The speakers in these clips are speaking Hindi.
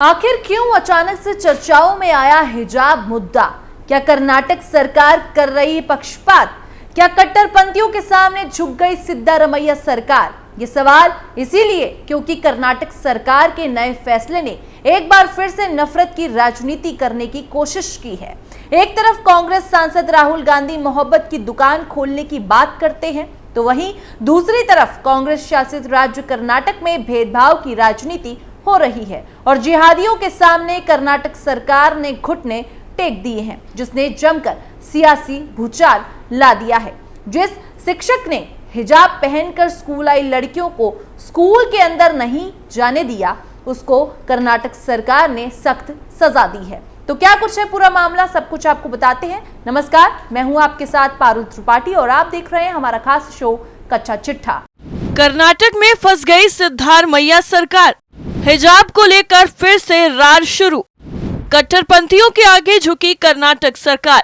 आखिर क्यों अचानक से चर्चाओं में आया हिजाब मुद्दा? क्या कर्नाटक सरकार कर रही पक्षपात? क्या कट्टरपंथियों के सामने झुक गई सिद्धारमैया सरकार? ये सवाल इसीलिए क्योंकि कर्नाटक सरकार के नए फैसले ने एक बार फिर से नफरत की राजनीति करने की कोशिश की है। एक तरफ कांग्रेस सांसद राहुल गांधी मोहब्बत की दुकान खोलने की बात करते हैं, तो वहीं दूसरी तरफ कांग्रेस शासित राज्य कर्नाटक में भेदभाव की राजनीति हो रही है और जिहादियों के सामने कर्नाटक सरकार ने घुटने टेक दिए हैं, जिसने जमकर सियासी भूचाल ला दिया है। जिस शिक्षक ने हिजाब पहनकर स्कूल आई लड़कियों को स्कूल के अंदर नहीं जाने दिया, उसको कर्नाटक सरकार ने सख्त सजा दी है। तो क्या कुछ है पूरा मामला, सब कुछ आपको बताते हैं। नमस्कार, मैं हूं आपके साथ पारुल त्रिपाठी और आप देख रहे हैं हमारा खास शो कच्चा चिट्ठा। कर्नाटक में फंस गई सिद्धारमैया सरकार, हिजाब को लेकर फिर से रार शुरू। कट्टरपंथियों के आगे झुकी कर्नाटक सरकार,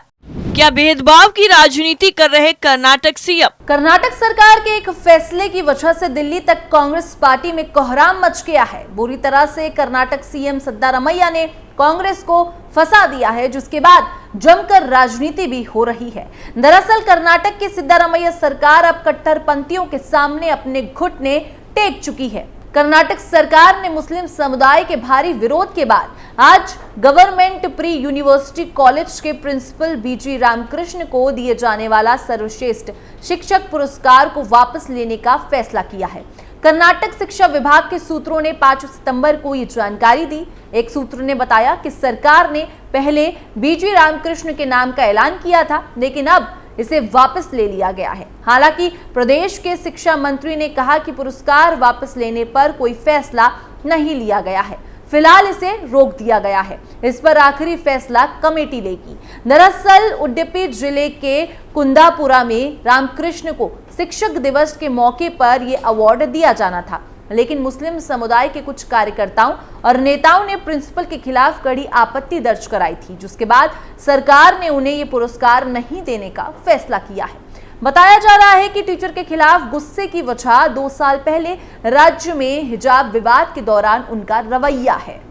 क्या भेदभाव की राजनीति कर रहे कर्नाटक सीएम? कर्नाटक सरकार के एक फैसले की वजह से दिल्ली तक कांग्रेस पार्टी में कोहराम मच गया है। बुरी तरह से कर्नाटक सीएम सिद्धारमैया ने कांग्रेस को फंसा दिया है, जिसके बाद जमकर राजनीति भी हो रही है। दरअसल कर्नाटक की सिद्धारमैया सरकार अब कट्टरपंथियों के सामने अपने घुटने टेक चुकी है। कर्नाटक सरकार ने मुस्लिम समुदाय के भारी विरोध के बाद आज गवर्नमेंट प्री यूनिवर्सिटी कॉलेज के प्रिंसिपल बीजी रामकृष्ण को दिए जाने वाला सर्वश्रेष्ठ शिक्षक पुरस्कार को वापस लेने का फैसला किया है। कर्नाटक शिक्षा विभाग के सूत्रों ने 5 सितंबर को ये जानकारी दी। एक सूत्र ने बताया कि सरकार ने पहले बीजी रामकृष्ण के नाम का ऐलान किया था, लेकिन अब इसे वापस ले लिया गया है। हालांकि प्रदेश के शिक्षा मंत्री ने कहा कि पुरस्कार वापस लेने पर कोई फैसला नहीं लिया गया है, फिलहाल इसे रोक दिया गया है। इस पर आखिरी फैसला कमेटी लेगी। दरअसल उडुपी जिले के कुंदापुरा में रामकृष्ण को शिक्षक दिवस के मौके पर यह अवार्ड दिया जाना था, लेकिन मुस्लिम समुदाय के कुछ कार्यकर्ताओं और नेताओं ने प्रिंसिपल के खिलाफ कड़ी आपत्ति दर्ज कराई थी, जिसके बाद सरकार ने उन्हें ये पुरस्कार नहीं देने का फैसला किया है। बताया जा रहा है कि टीचर के खिलाफ गुस्से की वजह 2 साल पहले राज्य में हिजाब विवाद के दौरान उनका रवैया है।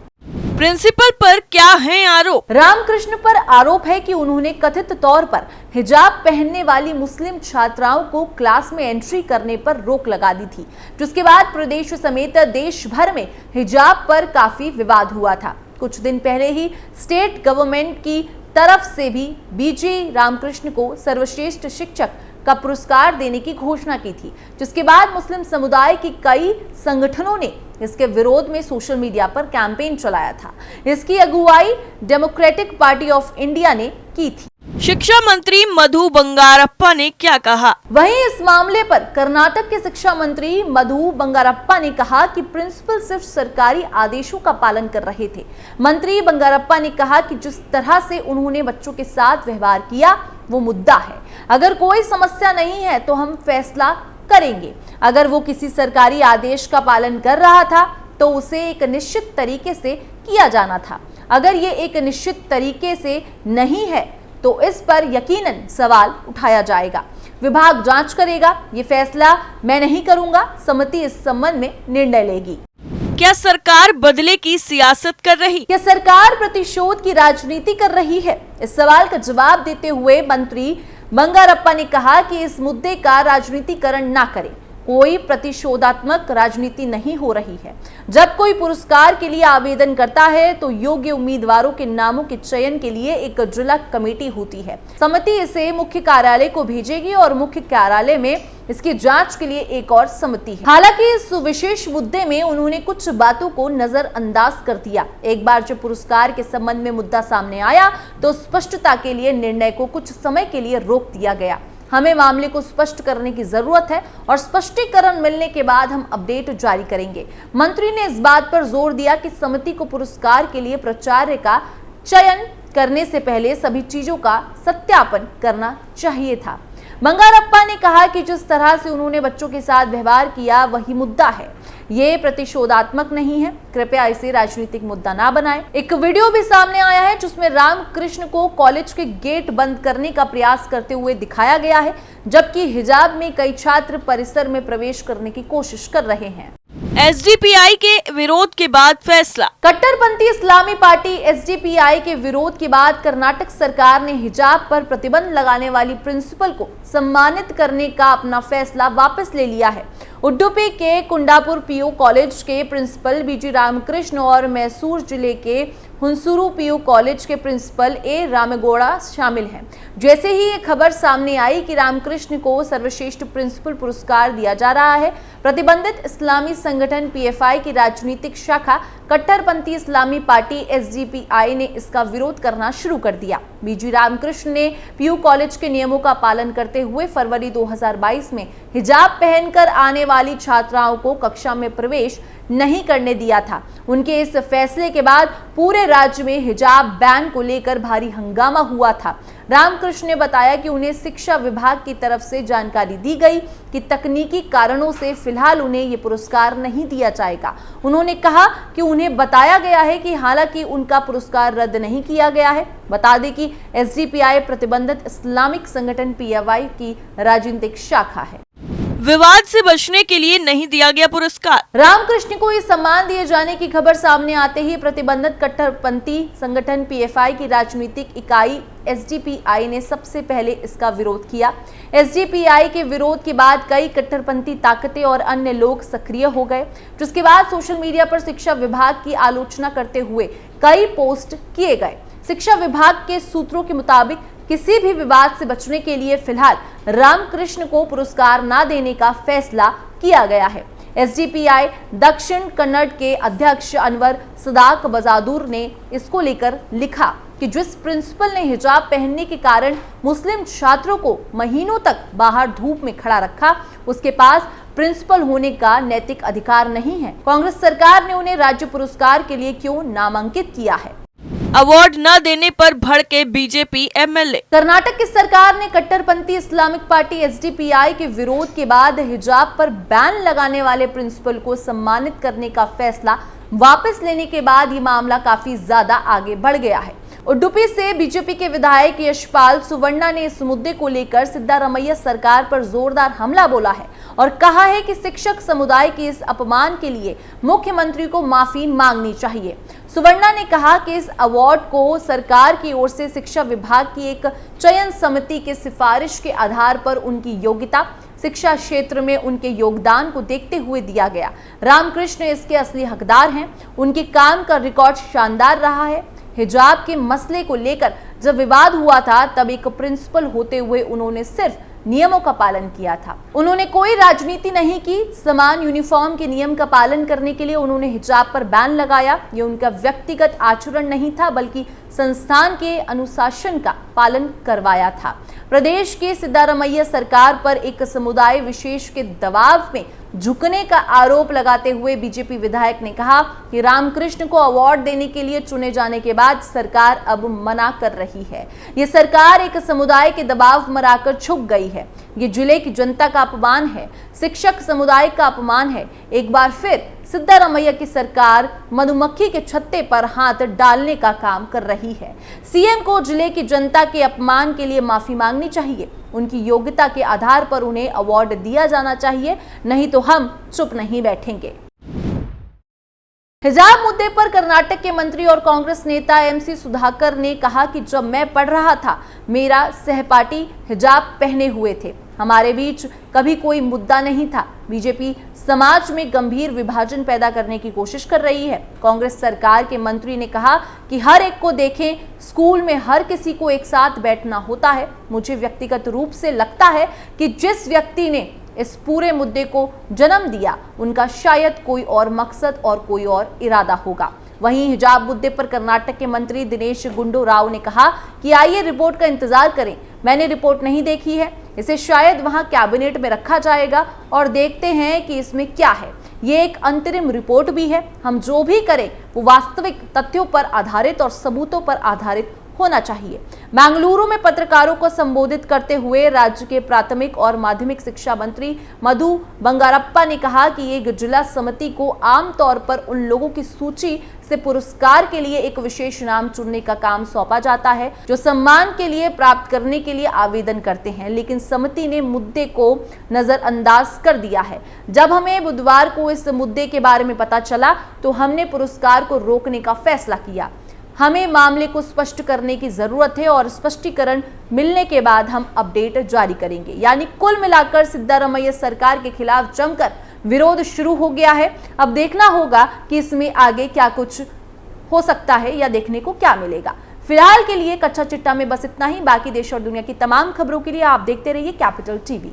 प्रिंसिपल पर क्या है आरोप? रामकृष्ण पर आरोप है कि उन्होंने कथित तौर पर हिजाब पहनने वाली मुस्लिम छात्राओं को क्लास में एंट्री करने पर रोक लगा दी थी, जिसके बाद प्रदेश समेत देश भर में हिजाब पर काफी विवाद हुआ था। कुछ दिन पहले ही स्टेट गवर्नमेंट की तरफ से भी बीजी रामकृष्ण को सर्वश्रेष्ठ शिक्षक का पुरस्कार देने की घोषणा की थी, जिसके बाद मुस्लिम समुदाय के कई संगठनों ने इसके विरोध में सोशल मीडिया पर कैंपेन चलाया था। इसकी अगुवाई डेमोक्रेटिक पार्टी ऑफ इंडिया ने की थी। शिक्षा मंत्री मधु बंगारप्पा ने क्या कहा? वहीं इस मामले पर कर्नाटक के शिक्षा मंत्री मधु बंगारप्पा ने कहा कि प्रिंसिपल सिर्फ सरकारी आदेशों का पालन कर रहे थे। मंत्री बंगारप्पा ने कहा कि जिस तरह से उन्होंने बच्चों के साथ व्यवहार किया वो मुद्दा है। अगर कोई समस्या नहीं है तो हम फैसला करेंगे। अगर वो किसी सरकारी आदेश का पालन कर रहा था तो उसे एक निश्चित तरीके से किया जाना था। अगर ये एक निश्चित तरीके से नहीं है तो इस पर यकीनन सवाल उठाया जाएगा। विभाग जांच करेगा, ये फैसला मैं नहीं करूंगा। समिति इस संबंध में निर्णय लेगी। क्या सरकार बदले की सियासत कर रही? क्या सरकार प्रतिशोध की राजनीति कर रही है? इस सवाल का जवाब देते हुए मंत्री बंगारप्पा ने कहा कि इस मुद्दे का राजनीतिकरण ना करें। कोई प्रतिशोधात्मक राजनीति नहीं हो रही है। जब कोई पुरस्कार के लिए आवेदन करता है तो योग्य उम्मीदवारों के नामों के चयन के लिए एक जिला कमेटी होती है। समिति इसे मुख्य कार्यालय को भेजेगी और मुख्य कार्यालय में इसकी जांच के लिए एक और समिति है। हालांकि इस विशेष मुद्दे में उन्होंने कुछ बातों को नजरअंदाज कर दिया। एक बार जब पुरस्कार के संबंध में मुद्दा सामने आया तो स्पष्टता के लिए निर्णय को कुछ समय के लिए रोक दिया गया। हमें मामले को स्पष्ट करने की जरूरत है और स्पष्टीकरण मिलने के बाद हम अपडेट जारी करेंगे। मंत्री ने इस बात पर जोर दिया कि समिति को पुरस्कार के लिए प्राचार्य का चयन करने से पहले सभी चीजों का सत्यापन करना चाहिए था। बंगारप्पा ने कहा कि जिस तरह से उन्होंने बच्चों के साथ व्यवहार किया वही मुद्दा है, ये प्रतिशोधात्मक नहीं है। कृपया इसे राजनीतिक मुद्दा ना बनाएं। एक वीडियो भी सामने आया है जिसमें रामकृष्ण को कॉलेज के गेट बंद करने का प्रयास करते हुए दिखाया गया है, जबकि हिजाब में कई छात्र परिसर में प्रवेश करने की कोशिश कर रहे हैं। एसडीपीआई के विरोध के बाद फैसला। कट्टरपंथी इस्लामी पार्टी एसडीपीआई के विरोध के बाद कर्नाटक सरकार ने हिजाब पर प्रतिबंध लगाने वाली प्रिंसिपल को सम्मानित करने का अपना फैसला वापस ले लिया है। उडुपी के कुंडापुर पीयू कॉलेज के प्रिंसिपल बीजी रामकृष्ण और मैसूर जिले के हुंसूरू पीयू कॉलेज के प्रिंसिपल ए रामेगौड़ा शामिल हैं। जैसे ही ये खबर सामने आई कि रामकृष्ण को सर्वश्रेष्ठ प्रिंसिपल पुरस्कार दिया जा रहा है, प्रतिबंधित इस्लामी संगठन पीएफआई की राजनीतिक शाखा कट्टरपंथी इस्लामी पार्टी एसडीपीआई ने इसका विरोध करना शुरू कर दिया। बीजी रामकृष्ण ने पीयू कॉलेज के नियमों का पालन करते हुए फरवरी 2022 में हिजाब पहनकर आने वाली छात्राओं को कक्षा में प्रवेश नहीं करने दिया था। उनके इस फैसले के बाद पूरे राज्य में हिजाब बैन को लेकर भारी हंगामा हुआ था। रामकृष्ण ने बताया कि उन्हें शिक्षा विभाग की तरफ से जानकारी दी गई कि तकनीकी कारणों से फिलहाल उन्हें ये पुरस्कार नहीं दिया जाएगा। उन्होंने कहा कि उन्हें बताया गया है कि हालांकि उनका पुरस्कार रद्द नहीं किया गया है। बता दें कि एसडीपीआई प्रतिबंधित इस्लामिक संगठन पीएफआई की राजनीतिक शाखा है। विवाद से बचने के लिए नहीं दिया गया पुरस्कार। रामकृष्ण को ये सम्मान दिए जाने की खबर सामने आते ही प्रतिबंधित कट्टरपंथी संगठन पीएफआई की राजनीतिक इकाई एसडीपीआई ने सबसे पहले इसका विरोध किया। एसडीपीआई के विरोध के बाद कई कट्टरपंथी ताकतें और अन्य लोग सक्रिय हो गए, जिसके बाद सोशल मीडिया पर शिक्षा विभाग की आलोचना करते हुए कई पोस्ट किए गए। शिक्षा विभाग के सूत्रों के मुताबिक किसी भी विवाद से बचने के लिए फिलहाल रामकृष्ण को पुरस्कार न देने का फैसला किया गया है। एसडीपीआई दक्षिण कन्नड़ के अध्यक्ष अनवर सदाक बजादुर ने इसको लेकर लिखा कि जिस प्रिंसिपल ने हिजाब पहनने के कारण मुस्लिम छात्रों को महीनों तक बाहर धूप में खड़ा रखा, उसके पास प्रिंसिपल होने का नैतिक अधिकार नहीं है। कांग्रेस सरकार ने उन्हें राज्य पुरस्कार के लिए क्यों नामांकित किया है? अवार्ड न देने पर भड़के बीजेपी एमएलए। कर्नाटक की सरकार ने कट्टरपंथी इस्लामिक पार्टी एसडीपीआई के विरोध के बाद हिजाब पर बैन लगाने वाले प्रिंसिपल को सम्मानित करने का फैसला वापस लेने के बाद ये मामला काफी ज्यादा आगे बढ़ गया है। उडुपी से बीजेपी के विधायक यशपाल सुवर्णा ने इस मुद्दे को लेकर सिद्धारमैया सरकार पर जोरदार हमला बोला है और कहा है कि शिक्षक समुदाय के इस अपमान के लिए मुख्यमंत्री को माफी मांगनी चाहिए। सुवर्णा ने कहा कि इस अवार्ड को सरकार की ओर से शिक्षा विभाग की एक चयन समिति के सिफारिश के आधार पर उनकी योग्यता, शिक्षा क्षेत्र में उनके योगदान को देखते हुए दिया गया। रामकृष्ण इसके असली हकदार हैं। उनके काम का रिकॉर्ड शानदार रहा है। हिजाब के मसले को लेकर जब विवाद हुआ था तब एक प्रिंसिपल होते हुए उन्होंने सिर्फ नियमों का पालन किया था। उन्होंने कोई राजनीति नहीं की। समान यूनिफॉर्म के नियम का पालन करने के लिए उन्होंने हिजाब पर बैन लगाया। ये उनका व्यक्तिगत आचरण नहीं था बल्कि संस्थान के अनुशासन का पालन करवाया था। प्रदेश के सिद्धारमैया सरकार पर एक समुदाय विशेष के दबाव में झुकने का आरोप लगाते हुए बीजेपी विधायक ने कहा कि रामकृष्ण को अवार्ड देने के लिए चुने जाने के बाद सरकार अब मना कर रही है। ये सरकार एक समुदाय के दबाव में आकर झुक गई है। ये जिले की जनता का अपमान है, शिक्षक समुदाय का अपमान है। एक बार फिर सिद्धारमैया की सरकार मधुमक्खी के छत्ते पर हाथ डालने का काम कर रही है। सीएम को जिले की जनता के अपमान के लिए माफी मांगनी चाहिए। उनकी योग्यता के आधार पर उन्हें अवार्ड दिया जाना चाहिए, नहीं तो हम चुप नहीं बैठेंगे। हिजाब मुद्दे पर कर्नाटक के मंत्री और कांग्रेस नेता एमसी सुधाकर ने कहा कि जब मैं पढ़ रहा था मेरा सहपाठी हिजाब पहने हुए थे, हमारे बीच कभी कोई मुद्दा नहीं था। बीजेपी समाज में गंभीर विभाजन पैदा करने की कोशिश कर रही है। कांग्रेस सरकार के मंत्री ने कहा कि हर एक को देखें, स्कूल में हर किसी को एक साथ बैठना होता है। मुझे व्यक्तिगत रूप से लगता है कि जिस व्यक्ति ने इस पूरे मुद्दे को जन्म दिया उनका शायद कोई और मकसद और कोई और इरादा होगा। वहीं हिजाब मुद्दे पर कर्नाटक के मंत्री दिनेश गुंडू राव ने कहा कि आइए रिपोर्ट का इंतजार करें। मैंने रिपोर्ट नहीं देखी है, इसे शायद वहां कैबिनेट में रखा जाएगा और देखते हैं कि इसमें क्या है। ये एक अंतरिम रिपोर्ट भी है। हम जो भी करें वो वास्तविक तथ्यों पर आधारित और सबूतों पर आधारित होना चाहिए। बेंगलुरु में पत्रकारों को संबोधित करते हुए राज्य के प्राथमिक और माध्यमिक शिक्षा मंत्री मधु बंगारप्पा ने कहा कि एक जिला समिति को आमतौर पर उन लोगों की सूची से पुरस्कार के लिए एक विशेष नाम चुनने का काम सौंपा जाता है जो सम्मान के लिए प्राप्त करने के लिए आवेदन करते हैं, लेकिन समिति ने मुद्दे को नजरअंदाज कर दिया है। जब हमें बुधवार को इस मुद्दे के बारे में पता चला तो हमने पुरस्कार को रोकने का फैसला किया। हमें मामले को स्पष्ट करने की जरूरत है और स्पष्टीकरण मिलने के बाद हम अपडेट जारी करेंगे। यानी कुल मिलाकर सिद्धारमैया सरकार के खिलाफ जमकर विरोध शुरू हो गया है। अब देखना होगा कि इसमें आगे क्या कुछ हो सकता है या देखने को क्या मिलेगा। फिलहाल के लिए कच्चा चिट्ठा में बस इतना ही। बाकी देश और दुनिया की तमाम खबरों के लिए आप देखते रहिए कैपिटल टीवी।